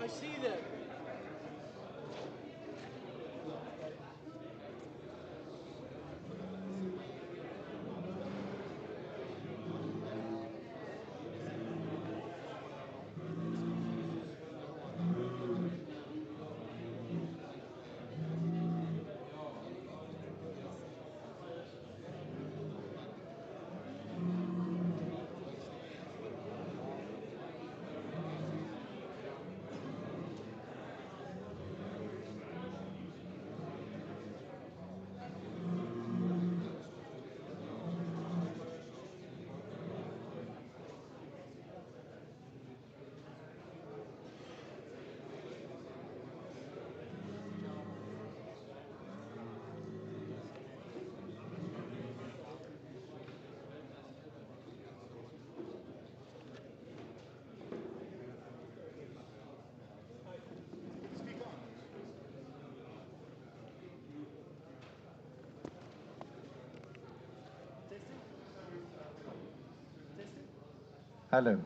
I see that. Hello.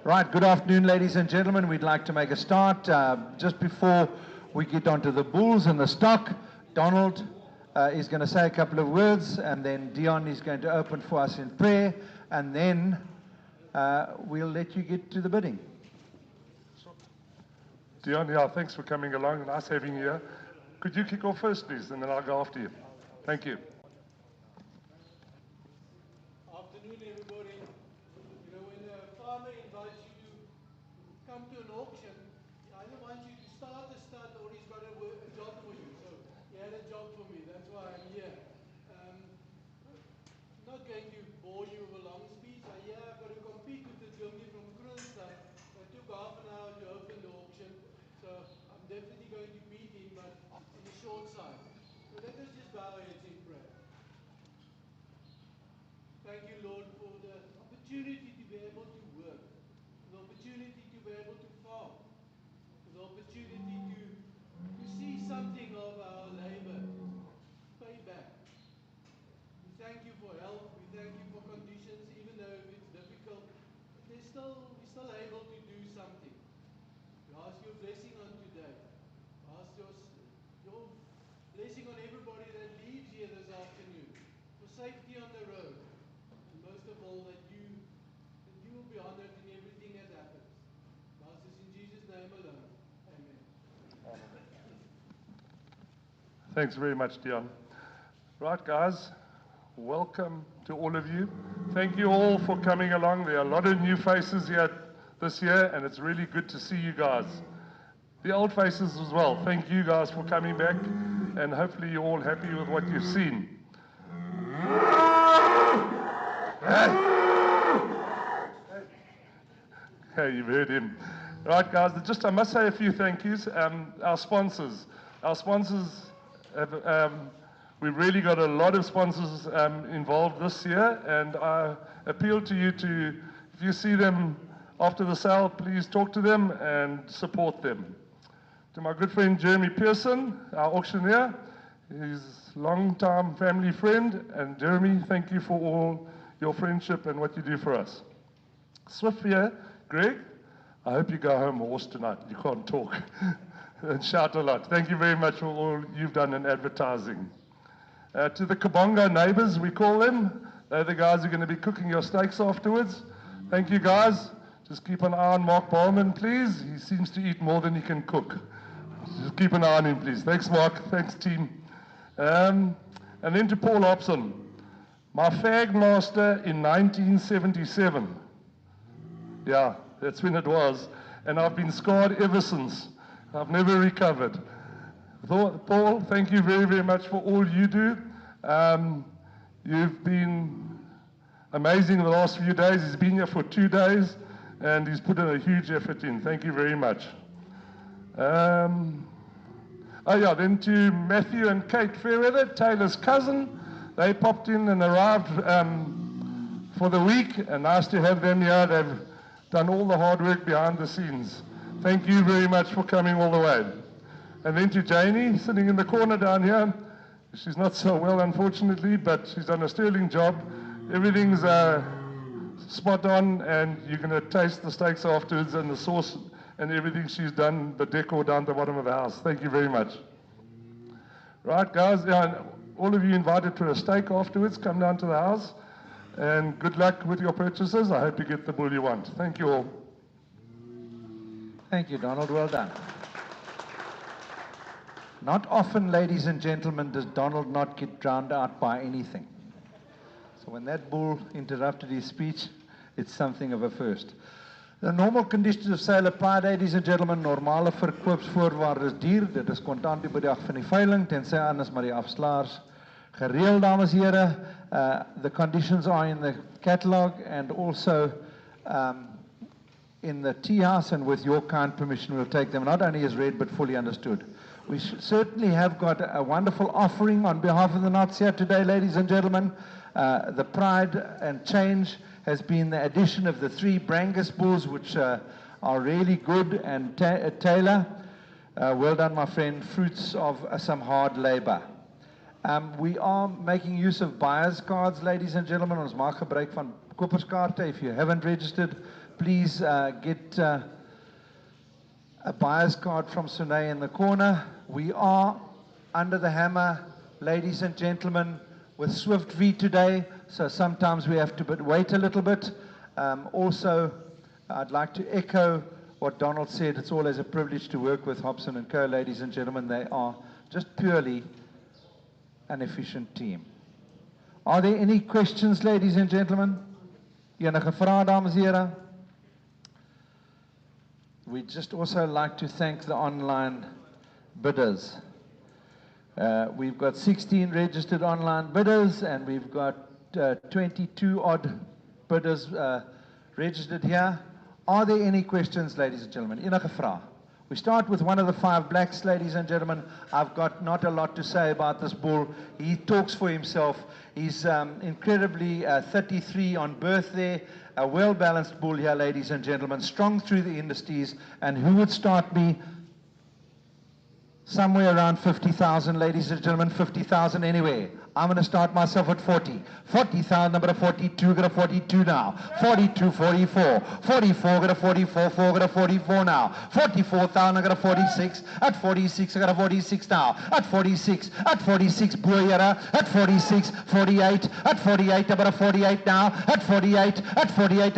Right, good afternoon, ladies and gentlemen. We'd like to make a start. Just before we get onto the bulls and the stock, Donald is going to say a couple of words, and then Dion is going to open for us in prayer, and then we'll let you get to the bidding. Dion, yeah, thanks for coming along. Nice having you here. Could you kick off first, please, and then I'll go after you. Thank you. Afternoon, everybody. You know, when a farmer invites you to come to an auction, he either wants you to start a stud or he's got a job for you. So he had a job for me. That's why I'm here. I'm not going to bore you with a long speech. I've got to compete with the Germany from Kroonstad. It took half an hour to open the auction. So I'm definitely going to beat him, but in the short side. So let us just bow our heads in prayer. Thank you, Lord, for the opportunity to be able to work, for the opportunity to be able to farm, for the opportunity to see something of our labor pay back. We thank you for health, we thank you for conditions, even though it's difficult, but we're still able to do something. We ask your blessing on today. We ask your blessing on everybody that leaves here this afternoon, for safety on the road. Most of all, that you will be honored in everything that happens. Ask this in Jesus' name alone. Amen. Thanks very much, Dion. Right, guys, welcome to all of you. Thank you all for coming along. There are a lot of new faces here this year, and it's really good to see you guys. The old faces as well. Thank you guys for coming back, and hopefully you're all happy with what you've seen. Hey, you've heard him. Right, guys, I must say a few thank yous. Our sponsors. We've really got a lot of sponsors involved this year, and I appeal to you to, if you see them after the sale, please talk to them and support them. To my good friend Jeremy Pearson, our auctioneer, he's a long-time family friend, and Jeremy, thank you for all your friendship and what you do for us. Swifia, Greg, I hope you go home hoarse tonight. You can't talk and shout a lot. Thank you very much for all you've done in advertising. To the Kabonga neighbors, we call them. They're the guys who are going to be cooking your steaks afterwards. Thank you, guys. Just keep an eye on Mark Bowman, please. He seems to eat more than he can cook. Just keep an eye on him, please. Thanks, Mark. Thanks, team. And then to Paul Hobson, my fag master in 1977. Yeah, that's when it was. And I've been scarred ever since. I've never recovered. Paul, thank you very, very much for all you do. You've been amazing the last few days. He's been here for 2 days, and he's put in a huge effort in. Thank you very much. Then to Matthew and Kate Fairweather, Taylor's cousin. They popped in and arrived for the week, and nice to have them here. They've done all the hard work behind the scenes. Thank you very much for coming all the way. And then to Janie, sitting in the corner down here. She's not so well, unfortunately, but she's done a sterling job. Everything's spot on, and you're going to taste the steaks afterwards and the sauce and everything she's done, the decor down the bottom of the house. Thank you very much. Right, guys, all of you invited to a steak afterwards. Come down to the house, and good luck with your purchases. I hope you get the bull you want. Thank you all. Thank you, Donald. Well done. Not often, ladies and gentlemen, does Donald not get drowned out by anything. So when that bull interrupted his speech, it's something of a first. The normal conditions of sale apply, ladies and gentlemen. Normale verkoopsvoorwaardes duur. Dit is kontant by die dag van die veiling, tensy anders maar die afslaers gereël, dames en here. The conditions are in the catalogue and also in the tea house, and with your kind permission, we'll take them not only as read but fully understood. We certainly have got a wonderful offering on behalf of the Knotts here today, ladies and gentlemen. The pride and change has been the addition of the 3 Brangus bulls, which are really good, and Taylor, well done, my friend, fruits of some hard labor. We are making use of buyer's cards, ladies and gentlemen. Ons maak gebruik van koperskaarte. If you haven't registered, please get a buyer's card from Sunay in the corner. We are under the hammer, ladies and gentlemen, with Swift V today, so sometimes we have to wait a little bit. Also, I'd like to echo what Donald said. It's always a privilege to work with Hobson & Co, ladies and gentlemen. They are just purely an efficient team. Are there any questions, ladies and gentlemen? Enige vrae, dames en here? We'd just also like to thank the online bidders. We've got 16 registered online bidders, and we've got 22 odd bidders registered here. Are there any questions, ladies and gentlemen? Enige vrae? We start with one of the 5 blacks, ladies and gentlemen. I've got not a lot to say about this bull. He talks for himself. He's incredibly 33 on birth there. A well-balanced bull here, ladies and gentlemen. Strong through the industries. And who would start me? Somewhere around 50,000, ladies and gentlemen. 50,000 anyway. I'm going to start myself at 40. 40,000, number 42, got a 42 now. 42, 44. 44, got a 44, 4, got a 44 now. 44,000, I got a 46. At 46, I got a 46 now. At 46, Boyera. At 46, 48. At 48, I got a 48 now. At 48, I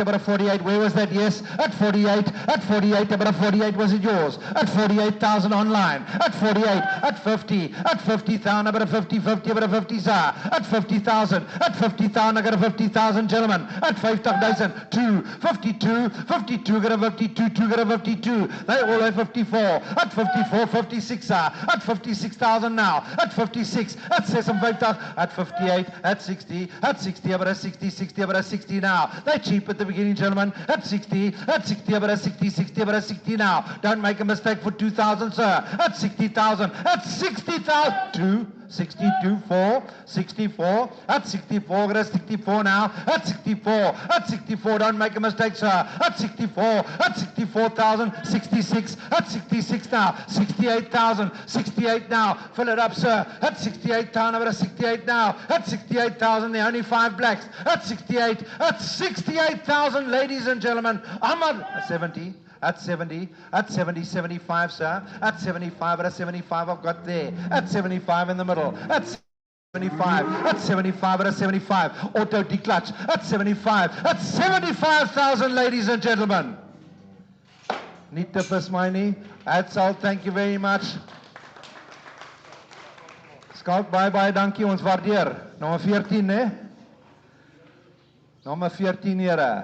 got a 48. Where was that? Yes. At 48, I got a 48. Was it yours? At 48,000 online. At 48, at 50, at 50,000, I got a 50, 50, I got a 50. At 50,000, I got a 50,000, gentlemen. At 50,000, 2, 52, 52, got a 52, 2, got a 52. They all have 54. At 54, 56, at 56,000 now. At 56, at 65,000, at 58, at 60, I got a 60, 60, I got a 60 now. They're cheap at the beginning, gentlemen. At 60, I got a 60, 60, I got a 60 now. Don't make a mistake for 2,000, sir. At 60,000, at 60,000, 2. 62, 4, 64, at 64, got a 64 now, at 64, don't make a mistake, sir, at 64,000, 66, at 66 now, 68,000, 68 now, fill it up, sir, at 68,000, I've got a 68 now, at 68,000, there are only 5 blacks, at 68,000, ladies and gentlemen, I'm at 70. At 70, 75, sir. At 75, at 75, I've got there. At 75 in the middle. At 75, at 75, at 75. Auto declutch. At 75, at 75,000, ladies and gentlemen. Niet te versmijnen. That's all. Thank you very much. Skalk, bye, dankie. Ons waardeer. Nummer 14, né? Nummer 14, here.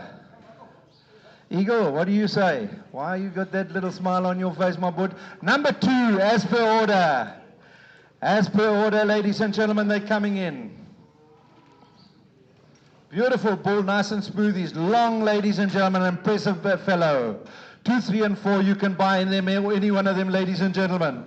Eagle, what do you say? Why you got that little smile on your face, my bud? Number 2, as per order. As per order, ladies and gentlemen, they're coming in. Beautiful bull, nice and smooth. He's long, ladies and gentlemen, impressive fellow. 2, 3, and 4, you can buy in them, any one of them, ladies and gentlemen.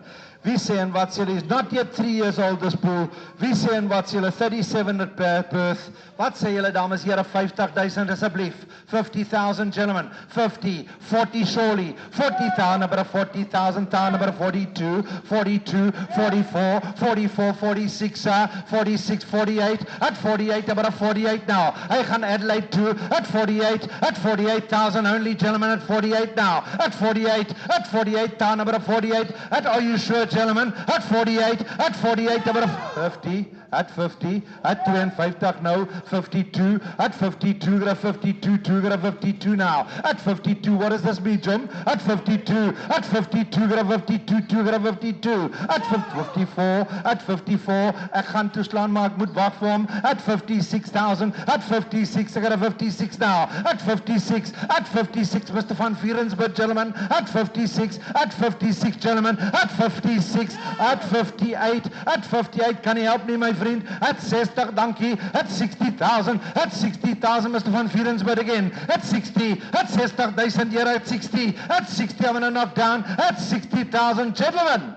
Wie sê en wat sê hulle? Is not yet 3 years old, this bull. Wie sê en wat sê hulle? 37 at birth. Wat sê julle, dames en here? 50,000 asseblief. 50,000, gentlemen. 50, 40 surely. 40,000, number 40,000, number 42, 42, 44, 44, 46, 46, 48. At 48, number 48 now. Hy gaan Adelaide toe. At 48,000 only, gentlemen. At 48 now. At 48, number 48. Are you sure, gentlemen? At 48, number 50. At 50, at 52 now, 52, at 52, got a 52, got a 52 now. At 52, what does this mean, Jim? At 52, got a 52, got a 52. At 54, ek gaan toeslaan, maar ek moet wag vir hom. At 56,000, at 56, I got a 56 now. At 56, Mr. Van Vierensburg, gentlemen. At 56, gentlemen. At 56, at 58, can you help me, my vriend? At 60, dankie. At 60,000, Mr. Van Vierensburg again. At 60, at 60,000 here. At 60, I'm going to knock down. At 60,000, gentlemen.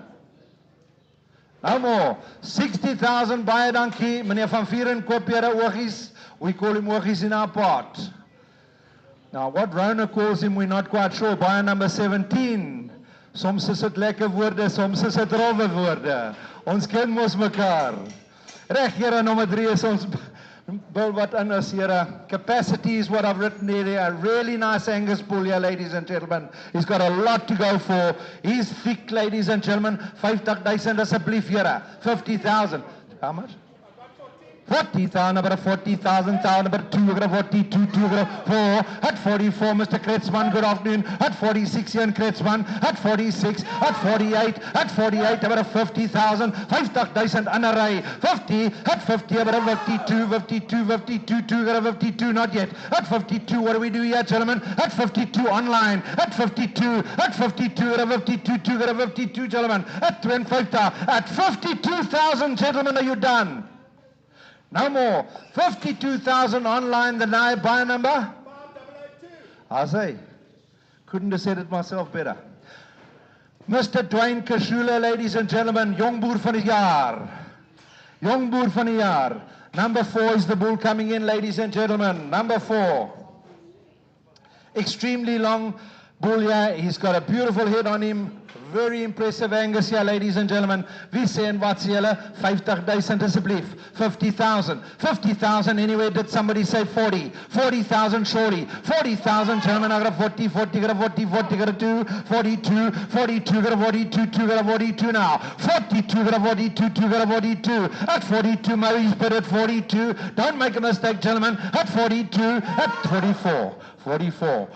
No more. 60,000, baie dankie. Meneer Van Vieren, koop here oogies. We call him oogies in our part. Now, what Rona calls him, we're not quite sure. Baie number 17. Soms is het lekker woorde, soms is het rowwe woorde. Ons ken mos mekaar. Reg, here, nummer 3 is ons bull wat in is, here. Capacity is what I've written there. A really nice Angus bull here, ladies and gentlemen. He's got a lot to go for. He's thick, ladies and gentlemen. 50,000 asseblief, here. 50,000. How much? 40,000, number 40,000, number 2, 42, 4, at 44, Mr. Kretsman, good afternoon, at 46, Ian Kretsman, at 46, at 48, number 50,000, 50,000, an array, 50, at 50, number 52, not yet, at 52, what do we do here, gentlemen, at 52, online, at 52, 52, gentlemen, at 25, at 52,000, gentlemen, are you done? No more. 52,000 online, the buy number? I say, couldn't have said it myself better. Mr. Dwayne Kashula, ladies and gentlemen, Jong Boer van die jaar. Jong Boer van die jaar. Number 4 is the bull coming in, ladies and gentlemen. Number 4. Extremely long bull here. He's got a beautiful head on him. Very impressive Angus here, ladies and gentlemen. Wie sê en wat sê hulle? 50,000 asseblief. 50,000. 50,000 anyway. Did somebody say 40? 40,000 surely. 40,000, gentlemen. I got a 40, got a 2, 42, got a 42, got a 42 now. 42, got a 42, got a 42. At 42, Murray's bid at 42. Don't make a mistake, gentlemen. At 42, at 44. 44,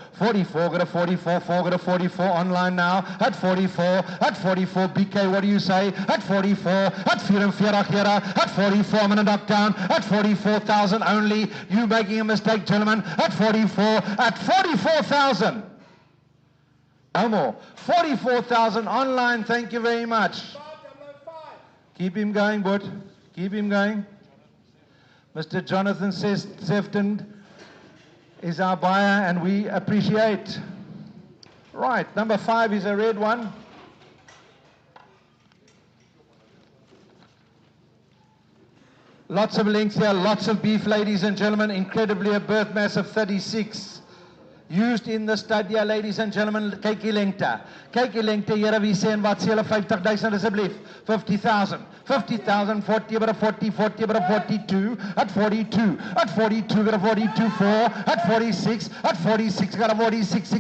got a 44, got a 44 online now. At 44, BK, what do you say? At 44, at 44, here. At 44, I'm going to knock down. At 44,000 only. You making a mistake, gentlemen. At 44,000. No more. 44,000 online, thank you very much. Keep him going, bud. Keep him going. Mr. Jonathan Sefton is our buyer, and we appreciate. Right, number 5 is a red one. Lots of links here, lots of beef, ladies and gentlemen. Incredibly, a birth mass of 36. Used in the stud here, ladies and gentlemen. Kykie lengte. Kykie lengte, here wie sê en wat sê hulle? 50,000 asseblief. 50,000. 50,000, 40, but a 40, but a 42, at 42, got a 42, 4, at 46, got a 46,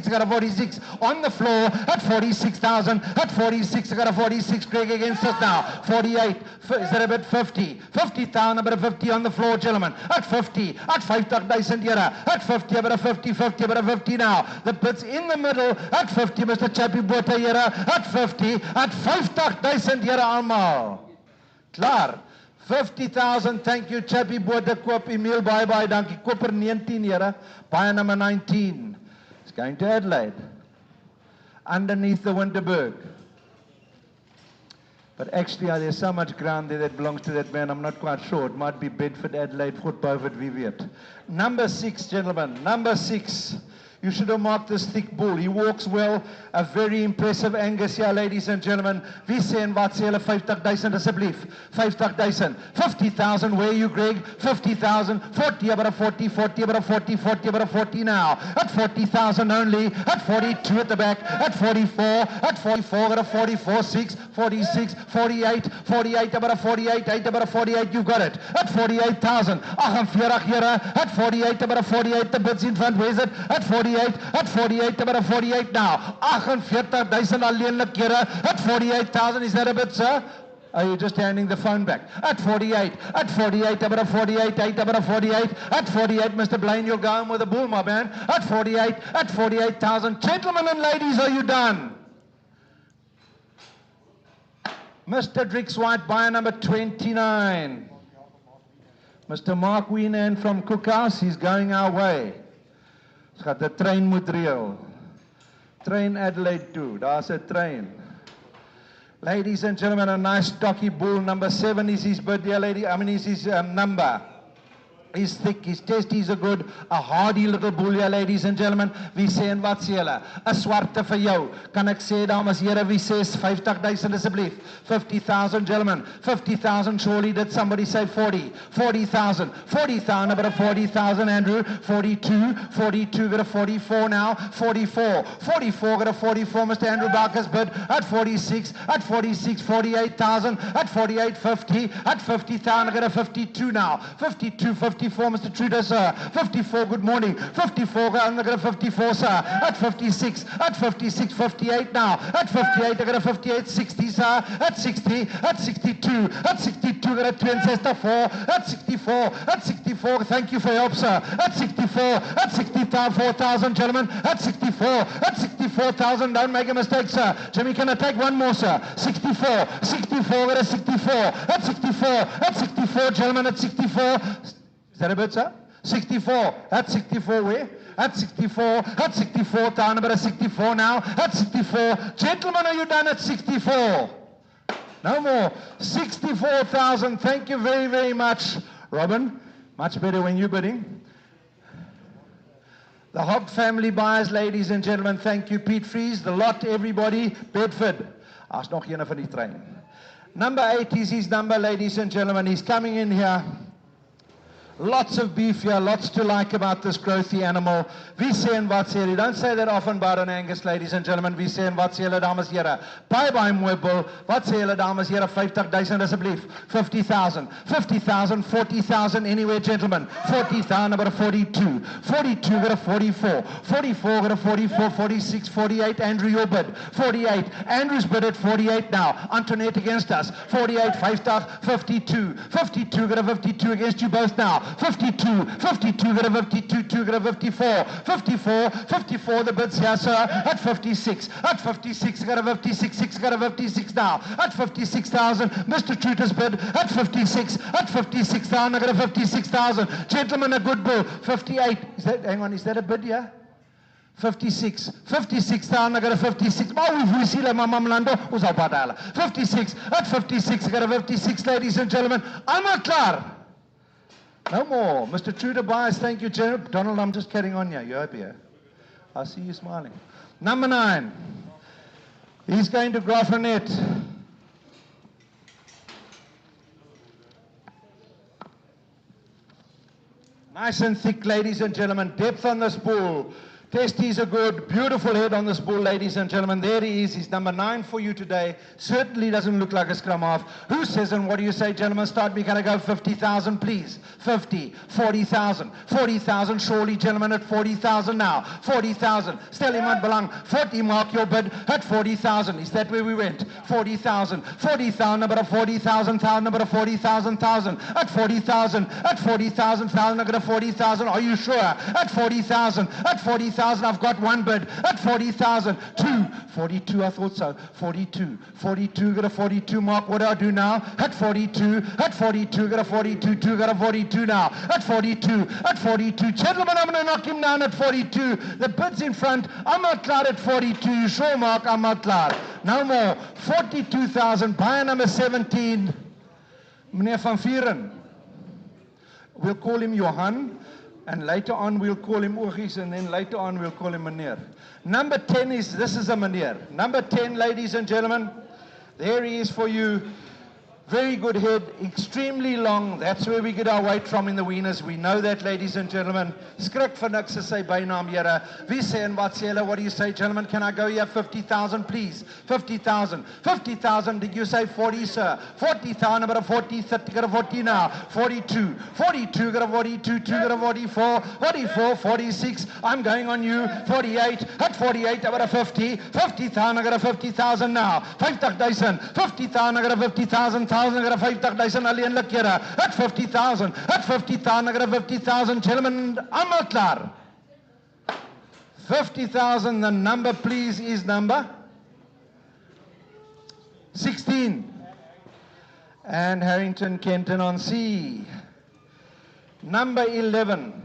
got a 46, on the floor, at 46,000, at 46, got a 46, Craig against us now, 48, is that about 50, 50,000, about a 50 on the floor, gentlemen, at 50, at 50,000 here, at 50, about a 50, about a 50 now, the bid's in the middle, at 50, Mr. Chappie Bota here, at 50, at 50,000 here, allemaal. Klaar. 50,000, thank you, Chappie Bota, koop Emil, bye, dankie. Koper 19 here, buy number 19. It's going to Adelaide. Underneath the Winterberg. But actually, there's so much ground there that belongs to that man, I'm not quite sure. It might be Bedford, Adelaide, Fort Beaufort, Viviet. Number 6, gentlemen, number 6. You should have marked this thick bull. He walks well. A very impressive Angus here, ladies and gentlemen. Wie sê en wat sê hulle 50,000 asseblief? 50,000. 50,000. Where are you, Greg? 50,000. 40, about a 40, 40, about a 40, 40, about a 40 now. At 40,000 only. At 42 at the back. At 44. At 44, got a 44, 6, 46, 48, 48, about a 48, 8, about a 48. You've got it. At 48,000. 48 here. At 48, about a 48. The bids in front. Where's it? At 48. At 48, about a 48 now. 48,000 alleenlik here. At 48,000, is that a bit, sir? Are you just handing the phone back? At 48, at 48, about a 48, 8, about a 48, at 48, Mr. Blaine, you're going with the bull, my man. At 48, at 48,000. Gentlemen and ladies, are you done? Mr. Drix White, buyer number 29. Mr. Mark Weenan from Cookhouse, he's going our way. Ons gaan die trein moet reël. Trein Adelaide toe, daar's 'n trein. Ladies and gentlemen, a nice stocky bull, number 7 is his bid, dear lady. I mean, is his number. He's thick, his testes are good, a hardy little bull here, ladies and gentlemen. Wie sê en wat sê hulle? 'n Swarte vir jou. Kan ek sê, dames en here, wie sê 50,000 asseblief? 50,000, gentlemen. 50,000, surely did somebody say 40? 40,000. 40,000, about a 40,000, Andrew. 42, 42, got a 44 now. 44, 44, got a 44, Mr. Andrew Barker's bid. At 46, at 46, 48,000. At 48, 50. At 50,000, I got a 52 now. 52, 54, Mr. Trudeau, sir. 54, good morning. 54, I got a 54, sir. At 56, at 56, 58 now. At 58, I got a 58, 60, sir. At 60, at 62, at 62, got a 24. At 64, at 64, thank you for your help, sir. At 64, at 64,000, gentlemen. At 64, at 64,000, don't make a mistake, sir. Jimmy, can I take one more, sir? 64, 64, got a 64. At 64, at 64, gentlemen, at 64. Is that a bit, sir? 64. At 64 where? At 64. At 64. Down about a 64 now. At 64. Gentlemen, are you done at 64? No more. 64,000. Thank you very, very much. Robin, much better when you're bidding. The Hogg family buyers, ladies and gentlemen. Thank you, Pete Fries. The lot, everybody. Bedford. As nog een van die trein. Number 8 is his number, ladies and gentlemen. He's coming in here. Lots of beef here, lots to like about this growthy animal. Wie sê en wat sê hulle? Don't say that often about an Angus, ladies and gentlemen. Wie sê en wat sê hulle, dames en here? Bye mooi bull. Wat sê hulle, dames en here? 50,000 asseblief. 50,000. 50,000, 40,000 anywhere, gentlemen. 40,000, about a 42. 42, got a 44. 44, got a 44, 46, 48. Andrew, your bid. 48. Andrew's bid at 48 now. Antoinette against us. 48, 50, 52. 52, got a 52 against you both now. 52, 52, got a 52, 2, got a 54, 54, 54, the bids here, sir, at 56, got a 56, 6, got a 56 now, at 56,000, Mr. Truter's bid, at 56,000, I got a 56,000, gentlemen, a good bull, 58, is that, hang on, is that a bid here? 56,000, I got a 56. Oh, we see that, Mamamlando. 56, at 56, I got a 56, ladies and gentlemen. I'm not klar. No more. Mr. Trudeau Bias, thank you, Donald, I'm just carrying on here. You're happy here? I see you smiling. Number 9. He's going to Graffernet. Nice and thick, ladies and gentlemen. Depth on this bull. Testes are good. Beautiful head on this bull, ladies and gentlemen. There he is. He's number 9 for you today. Certainly doesn't look like a scrum half. Who says and what do you say, gentlemen? Start me. Can I go 50,000, please? 50, 40,000. 40,000, surely, gentlemen, at 40,000 now. 40,000. Stelliman Belang. 40, mark your bid at 40,000. Is that where we went? 40,000. 40,000, number of 40,000, number of 40,000, at 40,000, at 40,000, number of 40,000. Are you sure? At 40,000, at 40,000. I've got one bid at 40,000. 42, I thought so. 42, got a 42 mark. What do I do now? At 42, got a 42, 2, got a 42 now. At 42, gentlemen, I'm going to knock him down at 42. The bid's in front. I'm not glad at 42. You sure, Mark? I'm not glad. No more. 42,000. Buyer number 17. Meneer Van Vieren. We'll call him Johan. And later on we'll call him Ogies, and then later on we'll call him Meneer. Number 10 is, this is a Meneer. Number 10, ladies and gentlemen, there he is for you. Very good head, extremely long. That's where we get our weight from in the wieners. We know that, ladies and gentlemen. Skrik vir niks is sy bynaam, here. Wie sê en wat sê hulle? What do you say, gentlemen? Can I go here? 50,000, please. 50,000. 50,000. Did you say 40, sir? 40,000, number 40, 30, got a 40 now. 42. 42, got a 42, 2 got a 44. 44, 46. I'm going on you. 48. At 48, I got a 50. 50,000, I got a 50,000 now. 50,000. 50,000, I got a 50,000. 1,000, I got a 50,000 alleenlik, here. At 50,000. At 50,000, I got a 50,000. Gentlemen, almal klaar. 50,000, the number, please, is number 16. And Harrington Kenton on C. Number 11.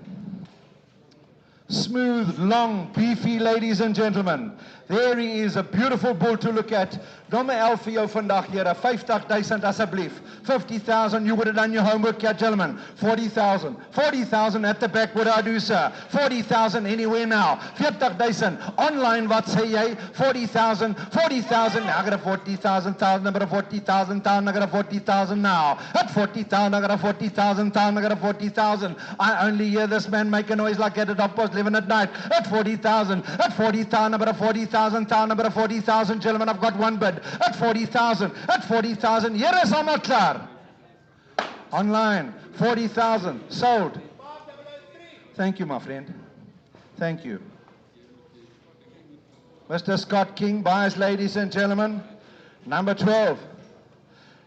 Smooth, long, beefy, ladies and gentlemen. There he is, a beautiful bull to look at. Domme 11 vir jou vandag, here. 50,000 asseblief. 50,000, you would have done your homework, yeah, gentlemen. 40,000. 40,000 at the back, what do I do, sir? 40,000 anywhere now. 40,000. Online, what say ye? 40,000. 40,000. I got a 40,000, number 40,000, I got a 40,000 now. At 40,000, I got a 40,000, I got a 40,000. I only hear this man make a noise like that at 11:30 at night. At 40,000. At 40,000, number 40,000, number 40,000, gentlemen, I've got one bid. At 40,000. At 40,000. Here is almal klaar. Online. 40,000. Sold. Thank you, my friend. Thank you. Mr. Scott King buys, ladies and gentlemen. Number 12.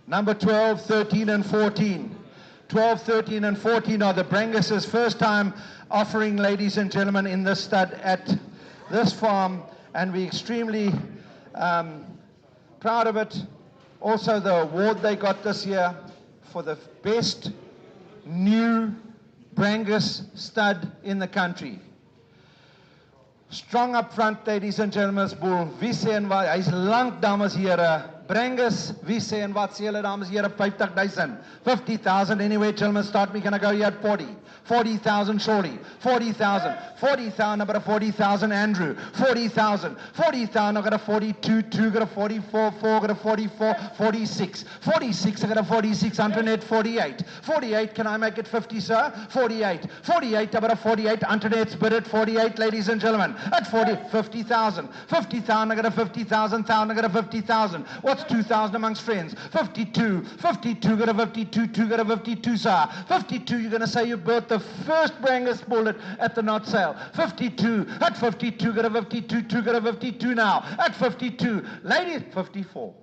Number 12, 13 and 14. 12, 13 and 14 are the Brangus's first time offering, ladies and gentlemen, in this stud at this farm. And we're extremely proud of it. Also the award they got this year for the best new Brangus stud in the country. Strong up front, ladies and gentlemen, bull. Wie sê en wat, hy's lank, dames en here. Brangus, wie sê en wat sê hulle, dames en here, 50,000. 50,000 anyway, gentlemen, start me, can I go here at 40? 40,000 surely. 40,000. 40,000, I got a 40,000, Andrew. 40,000. 40,000, I got a 42, 2 got a 44, 4 got a 44, 46. 46, I got a 46, Antoinette, 48. 48, can I make it 50, sir? 48. 48, I got a 48, Antoinette's bid at 48, ladies and gentlemen. At 40, 50,000. 50,000, I got a 50,000, I got a 50,000. What's 2,000 amongst friends? 52. 52, got a 52, 2 got a 52, sir. 52, you're going to say you bought the first Brangus bull at the Knott sale. 52. At 52, got a 52, 2 got a 52 now. At 52. Ladies, 54.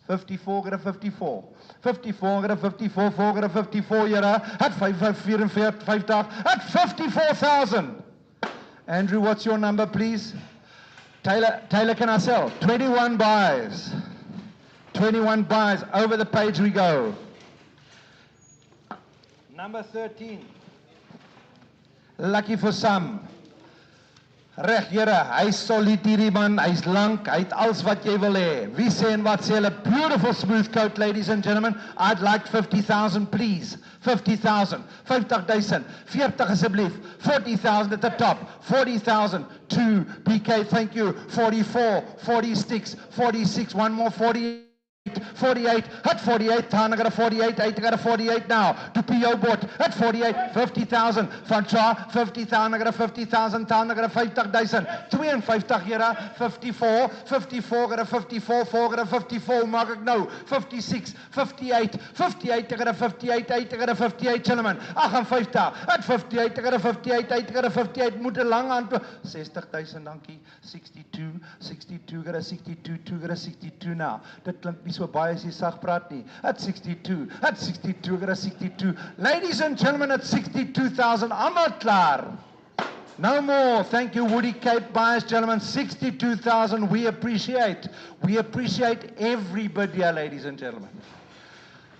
54, got a 54. 54, got a 54, 4 got a 54, here. At 54, at 54,000. Andrew, what's your number, please? Taylor, can I sell? 21 buys. 21 buys. Over the page we go. Number 13. Lucky for some. Reg, here, hy's solid hierdie man, hy's lank, hy het alles wat jy wil hê. Wie sê en wat sê hulle? Beautiful smooth coat, ladies and gentlemen. I'd like 50,000, please. 50,000. 50,000. 40 asseblief. 40,000 at the top. 40,000. 2. PK, thank you. 44. 46. 46. One more 48. 48, at 48, I got a 48, I got a 48 now, to PO bot, at 48, 50,000, van Shaw, 50,000, I got a 50,000, I got a 50,000, 52 here, 54, 54, got a 54, 4 got a 54, maak ek nou, 56, 58, 58, I got a 58, 8, I got a 58, gentlemen, 58, at 58, I got a 58, 8, I got a 58, moet een lang aan, 60,000, dankie, 62, 62, got a 62, 2 got a 62 now, dit klink nie so baie as jy sag praat nie. At 62, at 62, got a 62. Ladies and gentlemen, at 62,000, almal klaar. No more. Thank you, Woody Cape buyers, gentlemen. 62,000. We appreciate every bid here, ladies and gentlemen.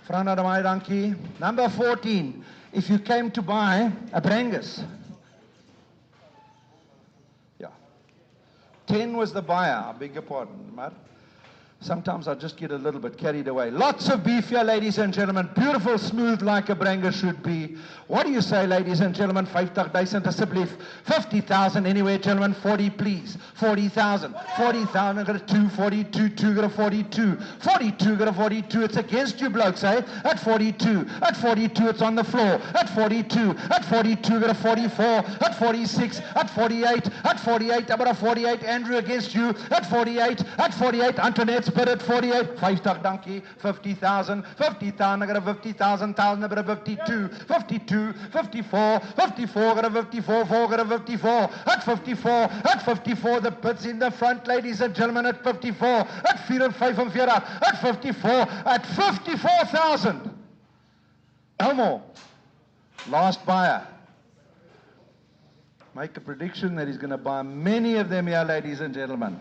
Frana de Mai, dankie. Number 14. If you came to buy a Brangus. Yeah. 10 was the buyer. I beg your pardon, maar. Sometimes I just get a little bit carried away. Lots of beef here, ladies and gentlemen. Beautiful, smooth like a Branger should be. What do you say, ladies and gentlemen? 50,000 asseblief. 50,000 anywhere, gentlemen. 40, please. 40,000. 40,000. Got a 2, 42, 2, got a 42. 42, got a 42. It's against you, blokes, eh? At 42. At 42, it's on the floor. At 42. At 42, got a 44. At 46. At 48. At 48, about a 48. Andrew against you. At 48. At 48. Antoinette's bid at 48. 50 donkey. 50,000. 50,000. I got a 50,000. 1,000. I got a 52. 52. 54. 54. Got a 54. 4. Got a 54. At 54. At 54. The bids in the front, ladies and gentlemen. At 54. At 45. At 54. At 54,000. No more. Last buyer. Make a prediction that he's going to buy many of them here, ladies and gentlemen.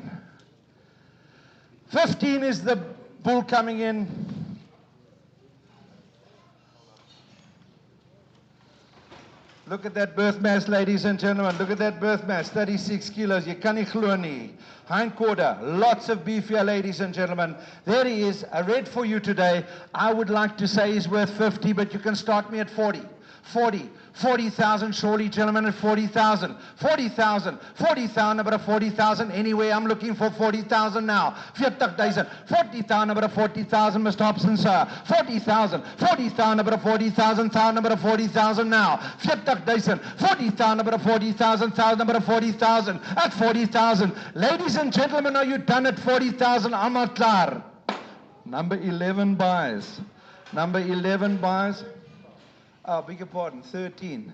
15 is the bull coming in. Look at that birth mass, ladies and gentlemen. Look at that birth mass, 36 kilos. You can't glo nie. Hind quarter, lots of beef here, ladies and gentlemen. There he is. I read for you today. I would like to say he's worth 50, but you can start me at 40. 40. 40,000 surely, gentlemen, at 40,000. 40,000. 40,000, about 40,000. Anyway, I'm looking for 40,000 now. 40,000. 40,000, about 40,000, Mr. Hobson, sir. 40,000. 40,000, about 40,000. 1,000, about 40,000 now. 40,000. 40,000, about 40,000. 1,000, about 40,000. At 40,000. Ladies and gentlemen, are you done at 40,000? I'm not klar. Number 11 buys. Number 11 buys. Oh, beg your pardon, 13.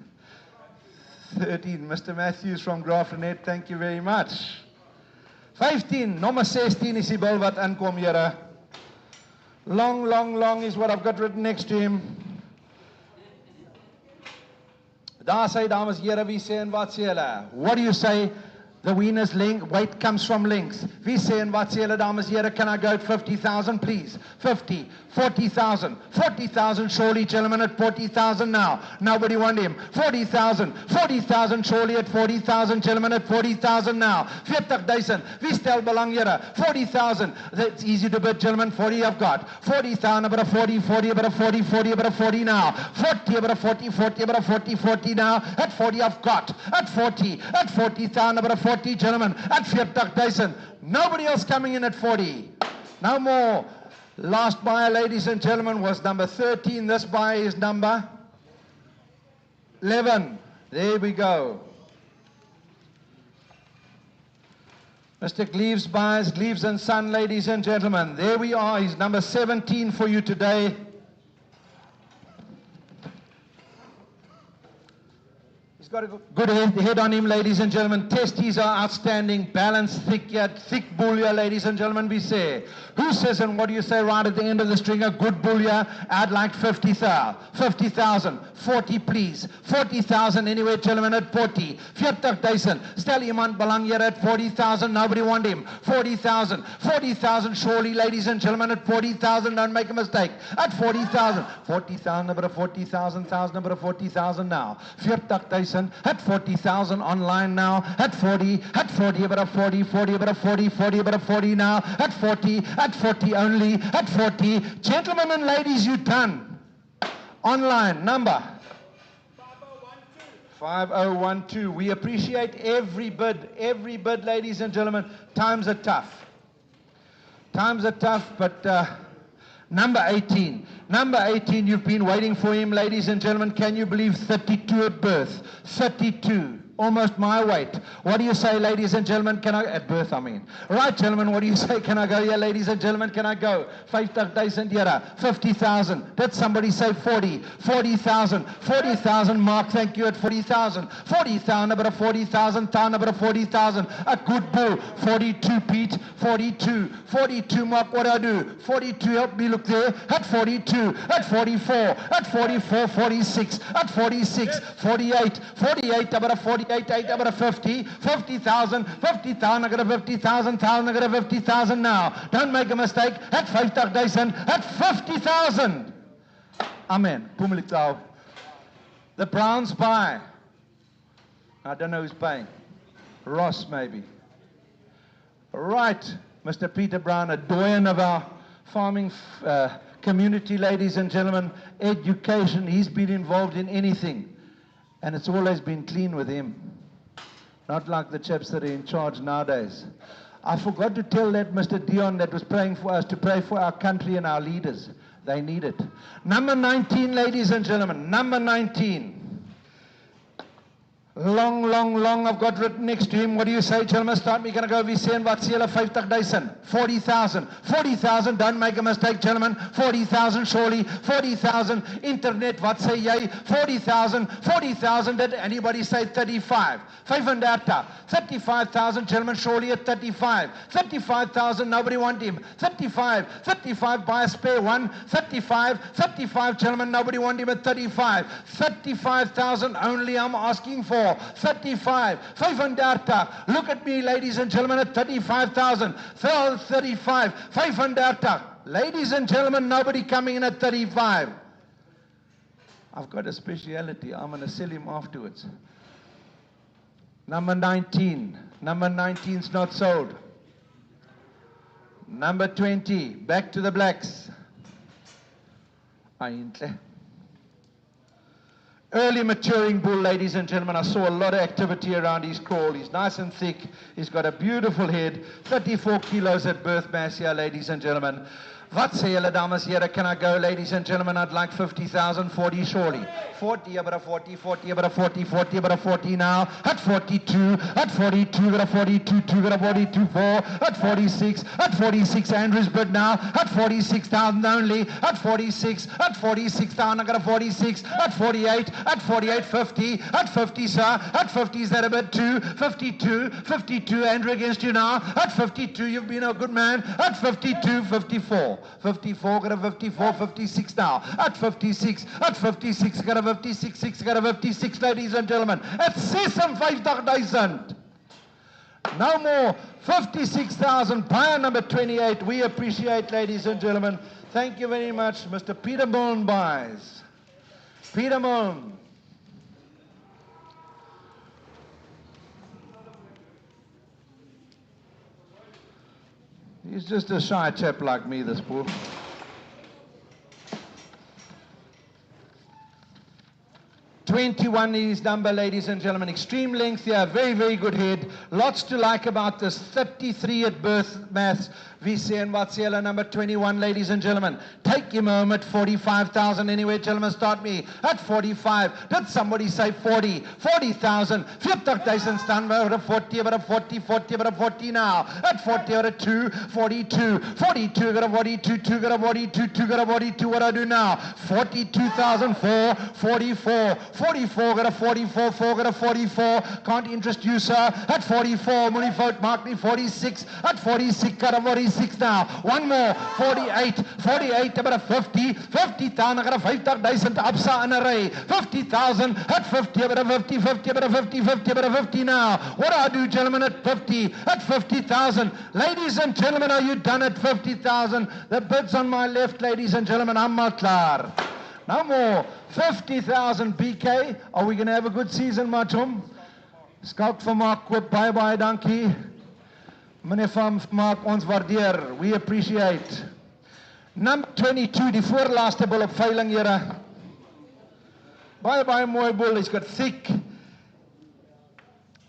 13, Mr. Matthews from Grafrenet, thank you very much. 15, number 16 is die bil wat aankom, here. Long, long, long is what I've got written next to him. Daar sê, dames, here, wie sê en wat sê hulle? What do you say? The winner's weight comes from length. Wie sê en wat sê hulle, dames, here, can I go at 50,000, please? 50, 40,000, 40,000 surely, gentlemen, at 40,000 now. Nobody want him. 40,000, 40,000 surely at 40,000, gentlemen, at 40,000 now. 40,000, wie stel belang, here? 40,000, that's easy to bid, gentlemen, 40 I've got. 40,000, about a 40, 40, about a 40, 40, about a 40 now. 40, about a 40, 40, about a 40, 40 now. At 40 I've got. At 40, at 40,000, about a 40, gentlemen, at 40,000. Nobody else coming in at 40. No more. Last buyer, ladies and gentlemen, was number 13. This buyer is number 11. There we go. Mr. Gleaves buys, Gleaves and Son, ladies and gentlemen. There we are. He's number 17 for you today. He's got a good head on him, ladies and gentlemen. Testes are outstanding. Balanced, thick yet, thick bull here, ladies and gentlemen, we say. Who says and what do you say right at the end of the string? A good bull here. I'd like 50,000. 50,000. 40, please. 40,000 anyway, gentlemen, at 40. 40,000. Stel iemand belang here at 40,000. Nobody want him. 40,000. 40,000 surely, ladies and gentlemen, at 40,000. Don't make a mistake. At 40,000. 40,000, number 40,000. 1,000, number 40,000 now. 40,000. At 40,000 online now. At 40. At 40, about a 40. 40, about a 40. 40, about a 40 now. At 40. At 40 only. At 40. Gentlemen and ladies, you done. Online number 5012. We appreciate every bid, ladies and gentlemen. Times are tough. Times are tough, but number 18. Number 18, you've been waiting for him, ladies and gentlemen. Can you believe 32 at birth? 32. Almost my weight. What do you say, ladies and gentlemen? Can I, at birth, I mean. Right, gentlemen, what do you say? Can I go here, ladies and gentlemen? Can I go? 50,000 here. 50,000. Did somebody say 40? 40,000. 40,000, Mark, thank you, at 40,000. 40,000, about a 40,000. Town, about a 40,000. A good bull. 42, Pete. 42. 42, Mark, what do I do? 42, help me look there. At 42. At 44. At 44, 46. At 46. 48. 48, about a 48. 8, about a 50, 50,000, 50,000, I got a 50,000, 1,000, I got a 50,000 now. Don't make a mistake. At 50,000, at 50,000. Amen. Pumelikau. The Browns buy. I don't know who's paying. Ross, maybe. Right. Mr. Peter Brown, a doyen of our farming community, ladies and gentlemen. Education, he's been involved in anything, and it's always been clean with him. Not like the chaps that are in charge nowadays. I forgot to tell that Mr. Dion that was praying for us to pray for our country and our leaders. They need it. Number 19, ladies and gentlemen, number 19. Long, long, long, I've got written next to him. What do you say, gentlemen? Start me, gonna go VC and wat sê hulle 50,000, 40,000, 40,000, don't make a mistake, gentlemen. 40,000 surely, 40,000, internet, wat sê jy? 40,000, 40,000, did anybody say 35? 35, 35,000, gentlemen, surely at 35. 35,000, nobody want him. 35, 35, buy a spare one. 35, 35, gentlemen, nobody want him at 35. 35,000 only I'm asking for. 35, 35. Look at me, ladies and gentlemen, at 35,000. 35, 35. Ladies and gentlemen, nobody coming in at 35. I've got a speciality. I'm going to sell him afterwards. Number 19. Number 19's not sold. Number 20. Back to the blacks. Early maturing bull, ladies and gentlemen. I saw a lot of activity around his crawl. He's nice and thick. He's got a beautiful head. 34 kilos at birth mass here, ladies and gentlemen. Wat sê julle dames en here? Can I go, ladies and gentlemen? I'd like 50,000, 40 surely. 40, about a 40, 40, about a 40, 40, about a 40 now. At 42, at 42, at a 42, 2, at a 42, 4, at 46, Andrew's bid now. At 46,000 only. At 46, at 46,000, I got a 46, at 48, 50, at 50, sir. At 50, is that a bit too? 52, 52, Andrew against you now. At 52, you've been a good man. At 52, 54. 54, got a 54, 56 now. At 56, got a 56, got a 56, ladies and gentlemen. At 56,000. No more. 56,000. Buyer number 28. We appreciate, ladies and gentlemen. Thank you very much. Mr. Peter Mullen buys. Peter Mullen. He's just a shy chap like me, this bull. .21 is his number, ladies and gentlemen. Extreme length here, very, very good head. Lots to like about this. 33 at birth mass. VC and Watsiela, number 21, ladies and gentlemen. Take him home at 45,000 anyway, gentlemen. Start me at 45. Did somebody say 40? 40,000. 40,000 stand over a 40, over a 40, 40, over a 40 now. At 40, over a 2, 42. 42, got a 42, 2, got a 42, 2, got a 42. What do I do now? 42,004, 44. 44, got a 44, 4, got a 44. Can't interest you, sir. At 44, money vote, mark me 46. At 46, got a 46 now. One more, 48, 48, about a 50, 50,000, I got a 50,000 upsa in a ray. 50,000, at 50, about a 50, 50, about a 50, 50, about a 50 now. What do I do, gentlemen, at 50, at 50,000? Ladies and gentlemen, are you done at 50,000? The bid's on my left, ladies and gentlemen, I'm not klaar. No more. 50,000 BK. Are we going to have a good season, Matum? Scout vir Mark, koop baie dankie. Meneer van Mark, ons waardeer. We appreciate. Number 22, die voorlaaste bull op veiling, here. Baie mooi bull. He's got thick.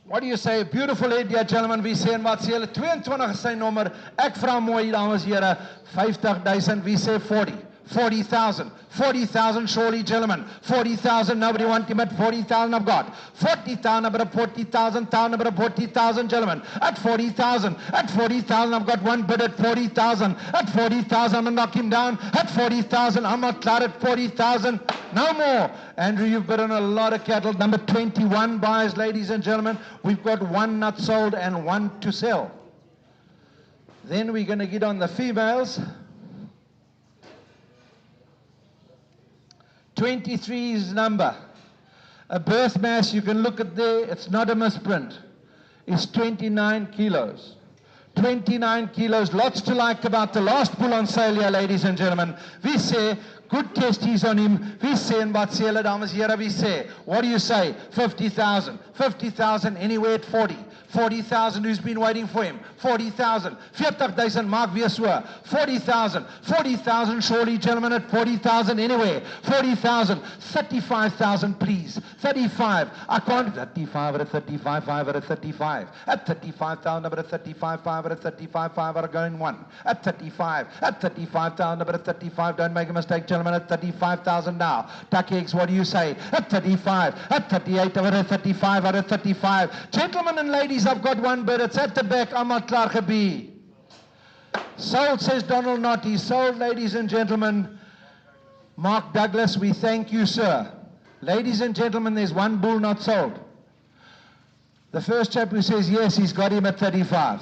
What do you say? Beautiful head, dear gentlemen. Wie sê en wat sê hulle? 22 is sy nommer. Ek vra mooi, dames en here. 50,000. Wie sê 40? 40,000. 40,000 surely, gentlemen. 40,000. Nobody want him at 40,000. I've got 40,000. About 40,000. About 40,000, gentlemen. At 40,000. At 40,000. I've got one bid at 40,000. At 40,000. I'm going to knock him down. At 40,000. I'm not clear at 40,000. No more. Andrew, you've bid on a lot of cattle. Number 21 buys, ladies and gentlemen. We've got one not sold and one to sell. Then we're going to get on the females. 23 is number. A birth mass, you can look at there, it's not a misprint. It's 29 kilos. 29 kilos, lots to like about the last bull on sale here, ladies and gentlemen. We say, good testies on him. We say, and wat sê hulle dames en here, we say, what do you say? 50,000. 50,000, anywhere at 40. 40,000 who's been waiting for him. 40,000. 40,000, maak weer so. 40,000. 40,000 surely, gentlemen, at 40,000 anywhere. 40,000. 35,000, please. 35. I can't. 35 at a 35, 5 at a 35. At 35,000 at a 35, 5 at a 35, 5 at a going one. At 35. At 35,000 at a 35. Don't make a mistake, gentlemen. At 35,000 now. Duck eggs, what do you say? At 35. At 38 at a 35 at a 35. Gentlemen and ladies, I've got one bid. It's at the back. I'm not klaar gebie. Sold, says Donald Knott. He's sold, ladies and gentlemen. Mark Douglas, we thank you, sir. Ladies and gentlemen, there's one bull not sold. The first chap who says yes, he's got him at 35.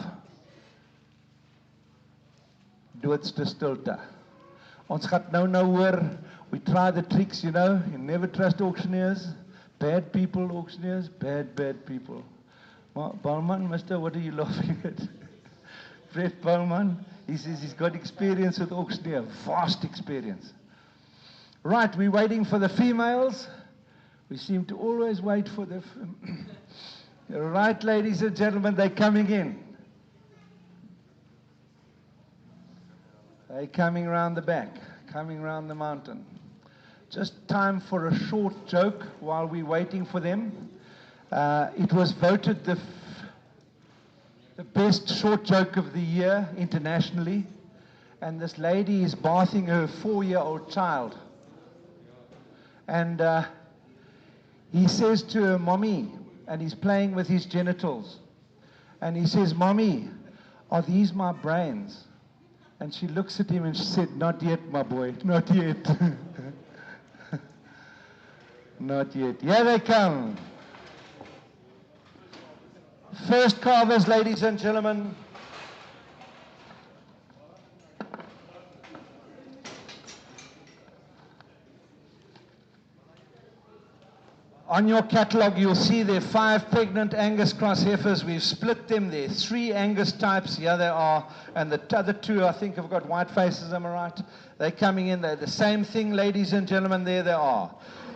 Do it te stilte. Ons gaat nou hoor. We try the tricks, you know. You never trust auctioneers. Bad people, auctioneers. Bad people. Bowman, mister, what are you laughing at? Fred Bowman, he says he's got experience with auctioneer. Vast experience. Right, we're waiting for the females. We seem to always wait for the... Right, ladies and gentlemen, they're coming in. They're coming around the back, coming around the mountain. Just time for a short joke while we're waiting for them. It was voted the best short joke of the year internationally. And this lady is bathing her 4-year-old child. And he says to her, Mommy, and he's playing with his genitals. And he says, Mommy, are these my brains? And she looks at him and she said, not yet, my boy, not yet. Not yet. Here they come. First carvers, ladies and gentlemen. On your catalogue, you'll see there are 5 pregnant Angus cross heifers. We've split them. There are 3 Angus types. Here they are. And the other 2, I think, have got white faces. Am I right? They're coming in. They're the same thing, ladies and gentlemen. There they are.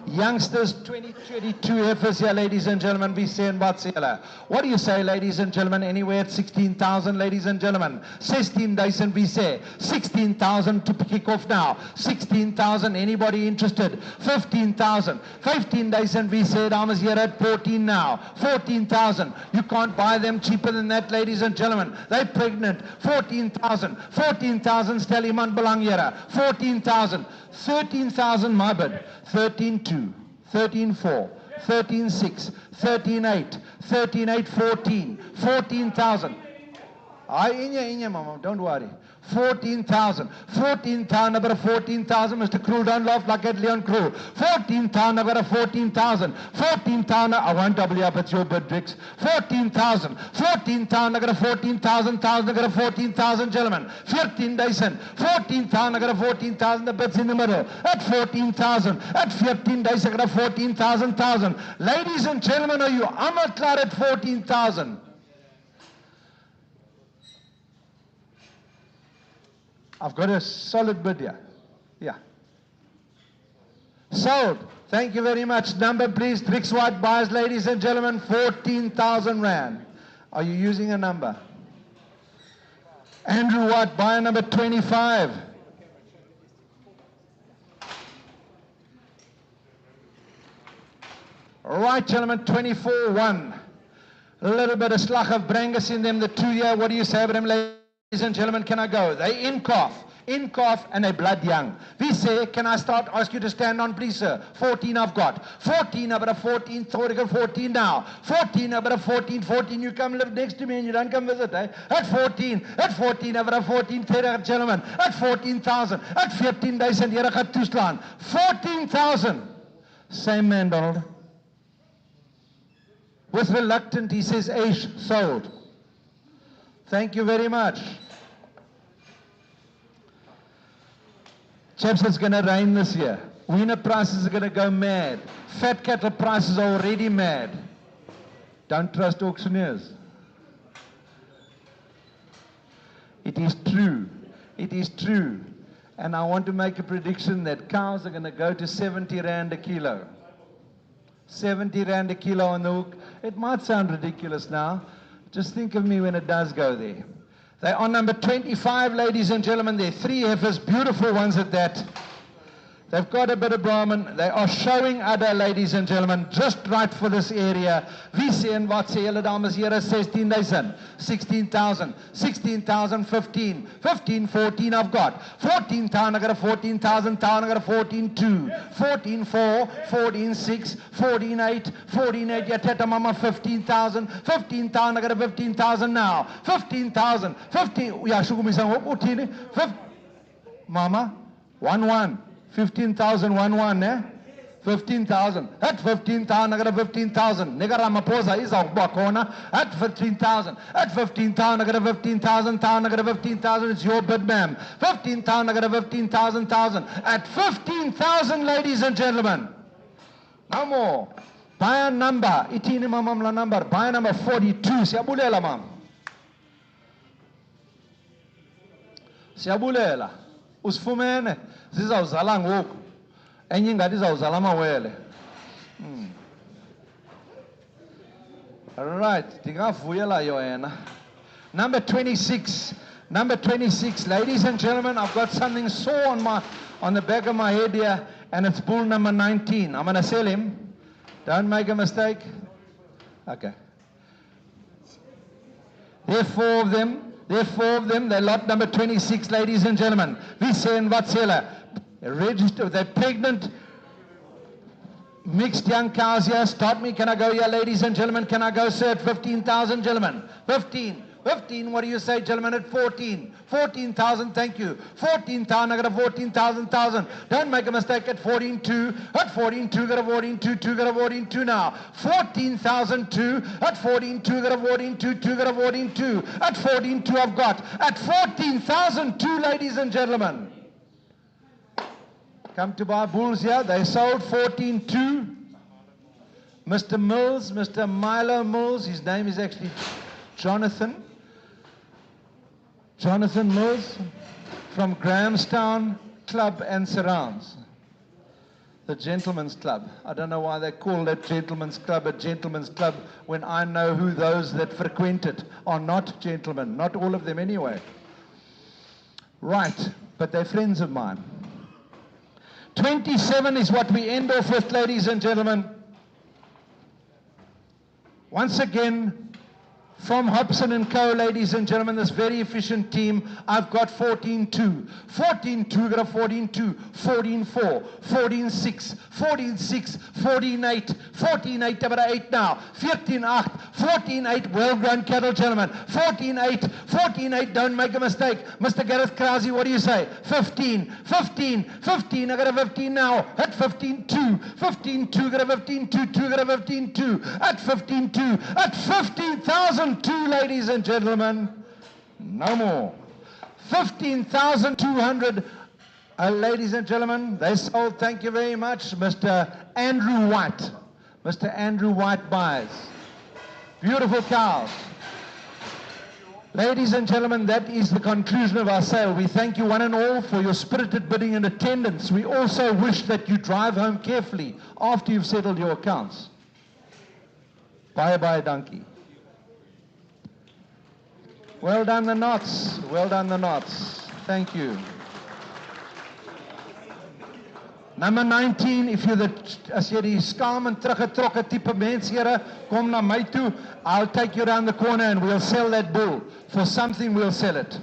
Youngsters, 22 heifers here, ladies and gentlemen. We say in Batsela. What do you say, ladies and gentlemen? Anywhere at 16,000, ladies and gentlemen. 16,000, we say. 16,000 to kick off now. 16,000. Anybody interested? 15,000. 15,000, we say. Dames here at 14 now. 14,000. You can't buy them cheaper than that, ladies and gentlemen. They're pregnant. 14,000. 14,000. Stelliman belang here. 14,000. 13,000, my bid. 13.2, 13.4, 13.6, 13.8, 13.8, 14, 14,000. Inya, mama, don't worry. 14,000. 14,000, I've got a 14,000. Mr. Crew, don't laugh like that, Leon Crew. 14,000, I've got a 14,000. 14,000, I won't double you up, it's your bid, Bricks. 14,000. 14,000, I've got a 14,000, I've got a 14,000, gentlemen. 14,000. 14,000, I've got a 14,000, the bid's in the middle. At 14,000. At 15,000, I've got a 14,000. Ladies and gentlemen, are you Amatlar at 14,000? I've got a solid bid here. Yeah. Sold. Thank you very much. Number, please. Tricks White buys, ladies and gentlemen. 14,000 rand. Are you using a number? Andrew White, buyer number 25. All right, gentlemen. 24-1. A little bit of slag of Brangus in them. The 2-year. What do you say about them, ladies and gentlemen? Can I go? They in calf, and they blood young. We say, can I ask you to stand on, please, sir? 14 I've got. 14, I've got a 14, 14 now. 14, I've got a 14, 14. You come live next to me and you don't come visit, eh? At 14, I've got a 14, gentlemen. At 14,000, at 15,000, here I got two slaan. 14,000. Same man, Donald. With reluctant, he says, Aish, sold. Thank you very much. Chaps, it's going to rain this year. Wiener prices are going to go mad. Fat cattle prices are already mad. Don't trust auctioneers. It is true. It is true. And I want to make a prediction that cows are going to go to 70 rand a kilo. 70 rand a kilo on the hook. It might sound ridiculous now. Just think of me when it does go there. They're on number 25, ladies and gentlemen. They're 3 heifers, beautiful ones at that. They've got a bit of Brahman. They are showing other, ladies and gentlemen, just right for this area. Wie sê en wat sê julle dames en here? 16,000, 16,000, 16,000, 15, 15, 14 I've got. 14,000, I got a 14,000, I got a 14,2, 14,4, 14,6, 14,8, 14,8, Yateta Mama 15,000, 15,000, I got a 15,000 now. 15,000, 15, yeah, Shugumisang, what, Mama, 1-1. 15,000, 1-1, eh? 15,000. At 15,000, I got a 15,000. Nigga Ramaphosa is out corner. At 15,000. At 15,000, I got a 15,000. I got a 15,000. It's your bid, ma'am. 15,000, I got a 15,000. At 15,000, ladies and gentlemen. No more. Buy a number. Itini mamam la number. Buy a number 42. Siabulela, ma'am. Siabulela. Usfumene. Zizawuzala ngoku enye ingadi izawuzala amawele. Right, ndingavuyela yona. Number 26, ladies and gentlemen, I've got something sore on the back of my head here, and it's bull number 19. I'm going to sell him. Don't make a mistake. Okay. There are 4 of them. They're lot number 26, ladies and gentlemen. We say in Vatsela. Registered, they're pregnant, mixed young cows here. Stop me, can I go here, ladies and gentlemen? Can I go, sir, at 15,000, gentlemen? 15, what do you say, gentlemen, at 14? 14,000, thank you. 14,000, I got a 14,000. Don't make a mistake at 14,2. At 14,2, got a 14,2, got a 14,2 now. 14,002, at 14,2, got a 14,2, got a 14,2. At 14,2 I've got. At 14,002, ladies and gentlemen. Come to buy bulls here. They sold 14,2. Mr. Mills, Mr. Milo Mills, his name is actually Jonathan Mills from Grahamstown Club and Surrounds. The Gentleman's Club. I don't know why they call that Gentleman's Club a Gentleman's Club when I know who those that frequent it are not gentlemen. Not all of them anyway. Right, but they're friends of mine. 27 is what we end off with, ladies and gentlemen. Once again, from Hobson & Co., ladies and gentlemen, this very efficient team, I've got 14-2. 14-2, got a 14-2, 14-4, 14-6, 14-6, 14-8, 14-8, about 8 now, 14-8, 14-8, well-grown cattle, gentlemen, 14-8, 14-8, don't make a mistake. Mr. Gareth Krause, what do you say? 15, 15, 15, I got a 15 now, at 15-2, 15-2, got a 15-2, 2, got a 15-2, at 15-2, at 15,002, ladies and gentlemen, no more. 15,200, ladies and gentlemen, they sold, thank you very much, Mr. Andrew White. Mr. Andrew White buys. Beautiful cows. Ladies and gentlemen, that is the conclusion of our sale. We thank you one and all for your spirited bidding and attendance. We also wish that you drive home carefully after you've settled your accounts. Bye-bye, donkey. Well done, the Knotts. Well done, the Knotts. Thank you. Number 19, if you're as jy die skaam en teruggetrokke tipe mens, here, kom na my toe. I'll take you around the corner and we'll sell that bull. For something, we'll sell it.